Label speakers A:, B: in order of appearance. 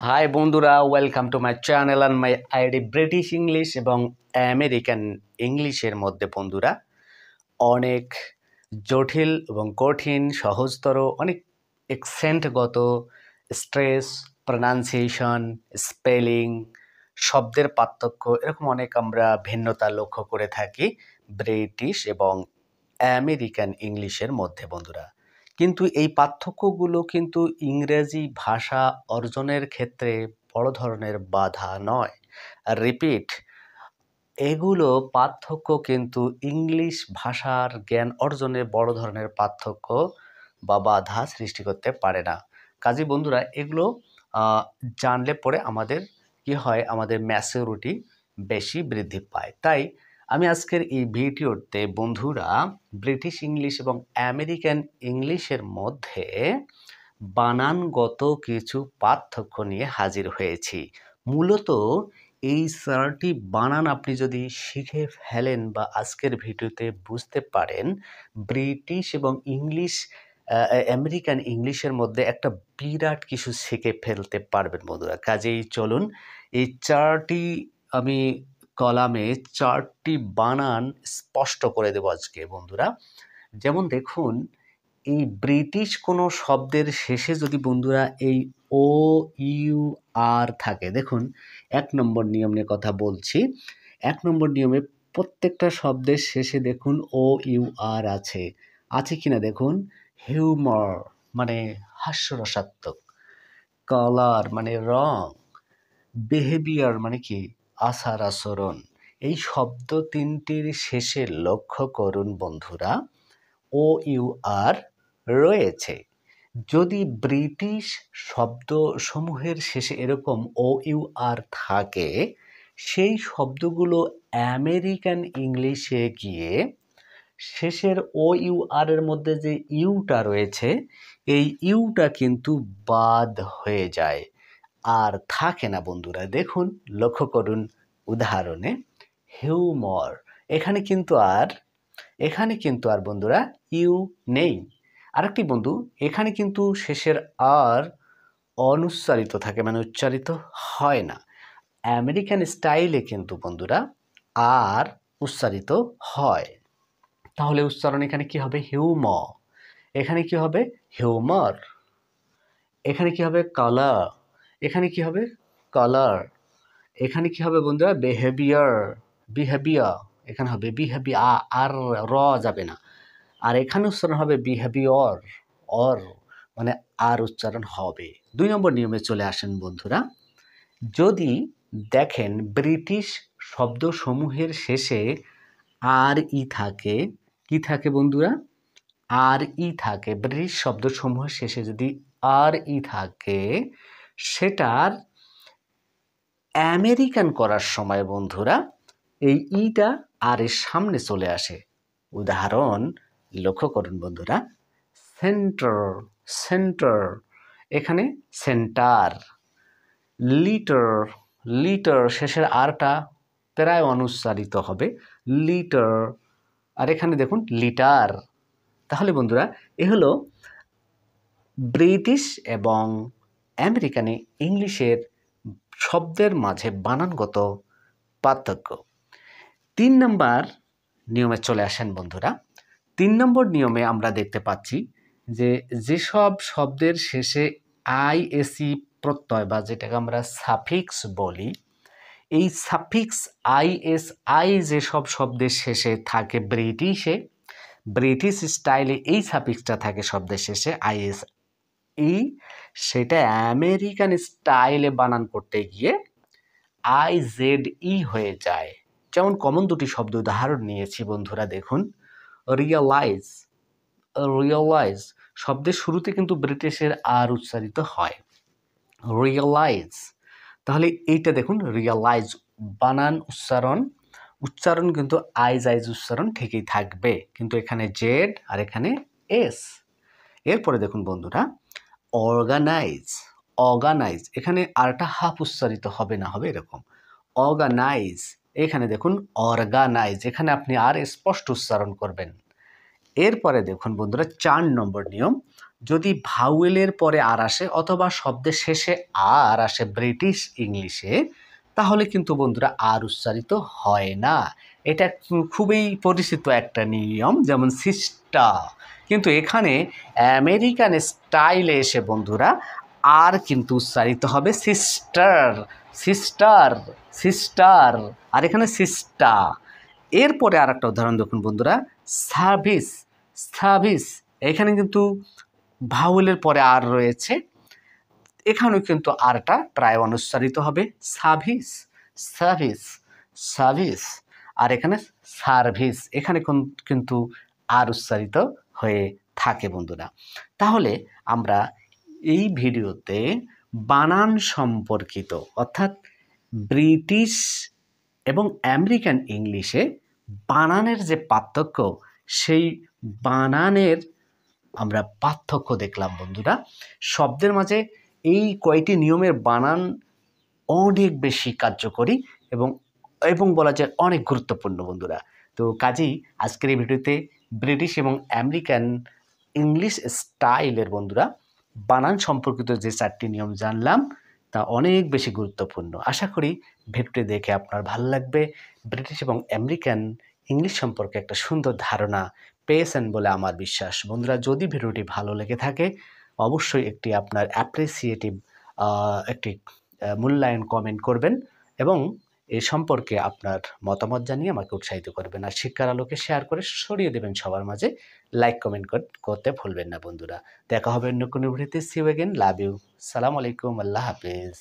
A: High বন্ধুরা, welcome to my channel and my ID British English এবং American ইংলিশের মধ্যে বন্ধুরা অনেক জটিল এবং কঠিন, সহজতর, অনেক অ্যাকসেন্টগত, স্ট্রেস, প্রনাউন্সিয়েশন, স্পেলিং, শব্দের পার্থক্য, এরকম অনেক আমরা ভিন্নতা লক্ষ্য করে থাকি ব্রিটিশ এবং আমেরিকান ইংলিশের মধ্যে বন্ধুরা। কিন্তু এই পার্থক্যগুলো কিন্তু ইংরেজি ভাষা অর্জনের ক্ষেত্রে বড় ধরনের বাধা নয়। রিপিট, এগুলো পার্থক্য কিন্তু ইংলিশ ভাষার জ্ঞান অর্জনে বড় ধরনের পার্থক্য বা বাধা সৃষ্টি করতে পারে না। কাজেই বন্ধুরা এগুলো জানলে পরে আমাদের কি হয়, আমাদের ম্যাচুরিটি বেশি বৃদ্ধি পায়। তাই আমি আজকের এই ভিডিওতে বন্ধুরা ব্রিটিশ ইংলিশ এবং আমেরিকান ইংলিশের মধ্যে বানানগত কিছু পার্থক্য নিয়ে হাজির হয়েছি। মূলত এই 4টি বানান আপনি যদি শিখে ফেলেন বা আজকের ভিডিওতে বুঝতে পারেন, ব্রিটিশ এবং আমেরিকান ইংলিশের মধ্যে একটা বিরাট কিছু শিখে ফেলতে পারবেন বন্ধুরা। কাজেই চলুন এই 4টি আমি কলামে 4টি বানান স্পষ্ট করে দেব আজকে বন্ধুরা। যেমন দেখুন, এই ব্রিটিশ কোনো শব্দের শেষে যদি বন্ধুরা এই ও ইউ আর থাকে, দেখুন 1 নম্বর নিয়ম নিয়ে কথা বলছি। 1 নম্বর নিয়মে প্রত্যেকটা শব্দের শেষে দেখুন ও ইউ আর আছে কিনা দেখুন। হিউমার মানে হাস্যরসাত্মক, কালার মানে রং, বিহেভিয়ার মানে কি আচার আচরণ। এই শব্দ তিনটির শেষে লক্ষ্য করুন বন্ধুরা ও ইউ আর রয়েছে। যদি ব্রিটিশ শব্দসমূহের শেষে এরকম ও ইউ আর থাকে, সেই শব্দগুলো আমেরিকান ইংলিশে গিয়ে শেষের ও ইউ আর এর মধ্যে যে ইউটা রয়েছে, এই ইউটা কিন্তু বাদ হয়ে যায়, আর থাকে না বন্ধুরা। দেখুন, লক্ষ্য করুন উদাহরণে হিউমর, এখানে কিন্তু আর বন্ধুরা ইউ নেই। আরেকটি বন্ধু, এখানে কিন্তু শেষের আর অনুচ্চারিত থাকে, মানে উচ্চারিত হয় না। আমেরিকান স্টাইলে কিন্তু বন্ধুরা আর উচ্চারিত হয়। তাহলে উচ্চারণ এখানে কি হবে? হিউমর। এখানে কি হবে? হিউমার। এখানে কি হবে? কালার। এখানে কি হবে? কালার। এখানে কি হবে বন্ধুরা? বিহেভিয়ার। এখানে হবে বিহেভিয়ার, আর র যাবে না। আর এখানে উচ্চারণ হবে বিহেভিয়র, অর মানে আর উচ্চারণ হবে। 2 নম্বর নিয়মে চলে আসেন বন্ধুরা। যদি দেখেন ব্রিটিশ শব্দসমূহের শেষে আর ই থাকে, কি থাকে বন্ধুরা? আর ই থাকে। ব্রিটিশ শব্দসমূহের শেষে যদি আর ই থাকে, সেটার আমেরিকান করার সময় বন্ধুরা এই ইটা আর এর সামনে চলে আসে। উদাহরণ লক্ষ্য করুন বন্ধুরা, সেন্টার, এখানে সেন্টার। লিটার শেষের আরটা প্রায় অনুচ্চারিত হবে, লিটার। আর এখানে দেখুন লিটার। তাহলে বন্ধুরা এ হলো ব্রিটিশ এবং আমেরিকান ইংলিশের শব্দের মাঝে বানানগত পার্থক্য। 3 নম্বর নিয়মে চলে আসেন বন্ধুরা। 3 নম্বর নিয়মে আমরা দেখতে পাচ্ছি যে যেসব শব্দের শেষে আইএসই প্রত্যয় বা যেটাকে আমরা সাফিক্স বলি, এই সাফিক্স আই যেসব শব্দের শেষে থাকে ব্রিটিশ স্টাইলে এই সাফিক্সটা থাকে শব্দের শেষে আইএস সেটা আমেরিকান স্টাইলে বানান করতে গিয়ে আইজেড হয়ে যায়। যেমন কমন দুটি শব্দ উদাহরণ নিয়েছি বন্ধুরা, দেখুন রিয়েলাইজ শব্দের শুরুতে কিন্তু ব্রিটিশের আর উচ্চারিত হয়, রিয়েলাইজ। তাহলে এইটা দেখুন রিয়েলাইজ, বানান উচ্চারণ কিন্তু আইজ উচ্চারণ ঠিকই থাকবে, কিন্তু এখানে জেড আর এখানে এস। এরপরে দেখুন বন্ধুরা অর্গানাইজ, এখানে আরটা হাফ উচ্চারিত হবে না, হবে এরকম অর্গানাইজ। এখানে দেখুন অর্গানাইজ, এখানে আপনি আর স্পষ্ট উচ্চারণ করবেন। এরপরে দেখুন বন্ধুরা 4 নম্বর নিয়ম, যদি ভাওয়েলের পরে আর আসে অথবা শব্দের শেষে আর আসে ব্রিটিশ ইংলিশে, তাহলে কিন্তু বন্ধুরা আর উচ্চারিত হয় না। এটা খুবই পরিচিত একটা নিয়ম, যেমন সিস্টার। কিন্তু এখানে আমেরিকান স্টাইলে এসে বন্ধুরা আর কিন্তু উচ্চারিত হবে সিস্টার, সিস্টার, সিস্টার। আর এখানে সিস্টা। এরপরে আর একটা উদাহরণ দেখুন বন্ধুরা, সার্ভিস, সার্ভিস। এখানে কিন্তু ভাওয়েলের পরে আর রয়েছে, এখানেও কিন্তু আরটা প্রায় অনুচ্চারিত হবে সার্ভিস, সার্ভিস, সার্ভিস। আর এখানে সার্ভিস, এখানে কিন্তু আর উচ্চারিত হয়ে থাকে বন্ধুরা। তাহলে আমরা এই ভিডিওতে বানান সম্পর্কিত, অর্থাৎ ব্রিটিশ এবং আমেরিকান ইংলিশে বানানের যে পার্থক্য, সেই বানানের আমরা পার্থক্য দেখলাম বন্ধুরা। শব্দের মাঝে এই কয়টি নিয়মের বানান অনেক বেশি কার্যকরী এবং এবং বলা যায় অনেক গুরুত্বপূর্ণ বন্ধুরা। তো কাজেই আজকের এই ভিডিওতে ব্রিটিশ এবং আমেরিকান ইংলিশ স্টাইলের বন্ধুরা বানান সম্পর্কিত যে 4টি নিয়ম জানলাম, তা অনেক বেশি গুরুত্বপূর্ণ। আশা করি ভিডিওটি দেখে আপনার ভালো লাগবে। ব্রিটিশ এবং আমেরিকান ইংলিশ সম্পর্কে একটা সুন্দর ধারণা পেয়েছেন বলে আমার বিশ্বাস। বন্ধুরা, যদি ভিডিওটি ভালো লেগে থাকে অবশ্যই একটি আপনার অ্যাপ্রিসিয়েটিভ একটি মূল্যায়ন কমেন্ট করবেন এবং এ সম্পর্কে আপনার মতামত জানিয়ে আমাকে উৎসাহিত করবেন। আর শিক্ষার আলোকে শেয়ার করে ছড়িয়ে দেবেন সবার মাঝে। লাইক কমেন্ট করতে ভুলবেন না বন্ধুরা। দেখা হবে অন্য কোনো ভিডিওতে। See you again, love you, সালাম আলাইকুম, আল্লাহ হাফেজ।